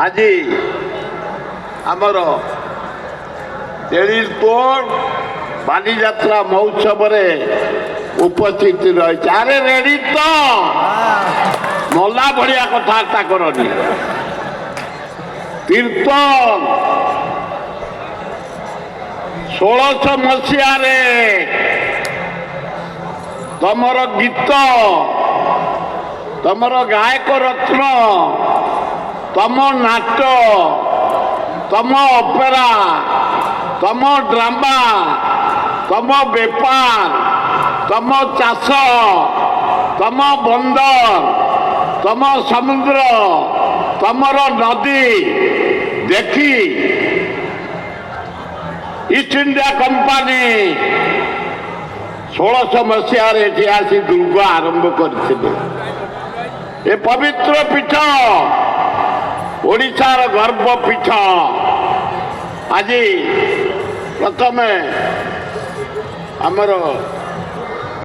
আজি ଆମର ତେଳିତୋଡ଼ ବାଲିଯାତ୍ରା ମହୋତ୍ସବରେ ଉପସ୍ଥିତ ରହିଛି। ଆରେ ରେଡି ତ ମଲା ଭଳିଆ କଥାବାର୍ତ୍ତା କରନି। କୀର୍ତ୍ତନ 1600 ମସିହାରେ ତମର ଗୀତ, ତମର ଗାୟକ ରତ୍ନ, ତମ ନାଟ, ତମ ଅପେରା, ତମ ଡ୍ରାମା, ତମ ବେପାର, ତମ ଚାଷ, ତମ ବନ୍ଦର, ତମ ସମୁଦ୍ର, ତମର ନଦୀ ଦେଖି ଇଷ୍ଟ ଇଣ୍ଡିଆ କମ୍ପାନୀ 1600 ମସିହାରେ ଏଠି ଆସି ଦୁର୍ଗ ଆରମ୍ଭ କରିଥିଲେ। ଏ ପବିତ୍ର ପୀଠ ଓଡ଼ିଶାର ଗର୍ବ ପୀଠ। ଆଜି ପ୍ରଥମେ ଆମର